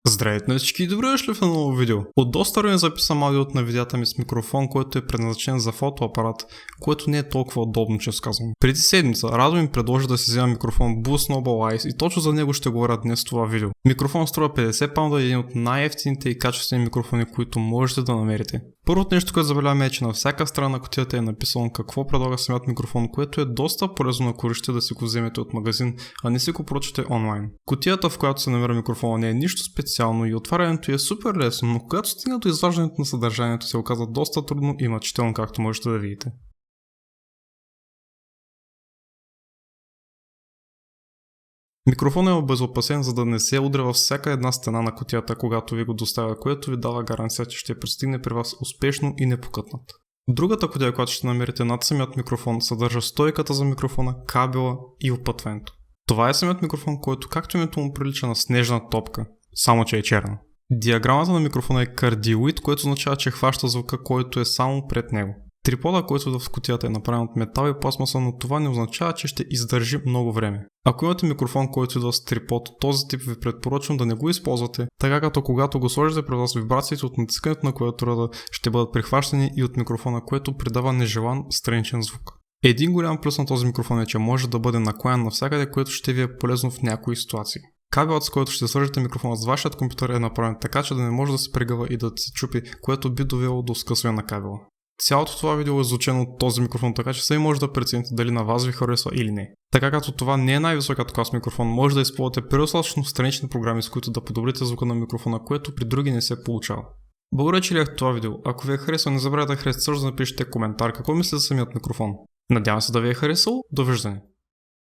Здравейте на всички и добре дошли в едно ново видео. От доста време записам аудиото на видеята ми с микрофон, който е предназначен за фотоапарат, което не е толкова удобно, че сказвам. Преди седмица Радо ми предложи да си взема микрофон Bose Noble Eyes и точно за него ще говоря днес в това видео. Микрофон струва 50 паунда и един от най-евтините и качествени микрофони, които можете да намерите. Първото нещо, което забеляваме е, че на всяка страна на кутията е написано какво предлага самият микрофон, което е доста полезно на користите да си го вземете от магазин, а не си го поръчате онлайн. Кутията, в която се намира микрофона, не е нищо специално и отварянето е супер лесно, но когато стигна до изваждането на съдържанието, се оказа доста трудно и мъчително, както можете да видите. Микрофонът е обезопасен, за да не се удря във всяка една стена на кутията, когато ви го доставя, което ви дава гаранция, че ще пристигне при вас успешно и непокътнат. Другата кутия, която ще намерите над самият микрофон, съдържа стойката за микрофона, кабела и опътването. Това е самият микрофон, който както името му прилича на снежна топка, само че е черна. Диаграмата на микрофона е кардиоид, което означава, че хваща звука, който е само пред него. Трипода, който в кутията е направен от метал и пластмаса, но това не означава, че ще издържи много време. Ако имате микрофон, който идва с трипод, този тип ви препоръчвам да не го използвате, така като когато го сложите пред вас, вибрациите от натискането на клавиатурата ще бъдат прихващани и от микрофона, което придава нежелан страничен звук. Един голям плюс на този микрофон е, че може да бъде наклонен навсякъде, което ще ви е полезно в някои ситуации. Кабелът, с който ще свържете микрофона с вашият компютър, е направен така, че да не може да се прегъва и да се чупи, което би довело до скъсване на кабела. Цялото това видео е звучено от този микрофон, така че сами може да прецените дали на вас ви харесва или не. Така като това не е най-високият клас микрофон, може да използвате предостатъчно странични програми, с които да подобрите звука на микрофона, което при други не се получава. Благодаря, че гледахте това видео. Ако ви е харесало, не забравяйте да харесате, също да напишете коментар какво мислите за самият микрофон. Надявам се да ви е харесало. Довиждане!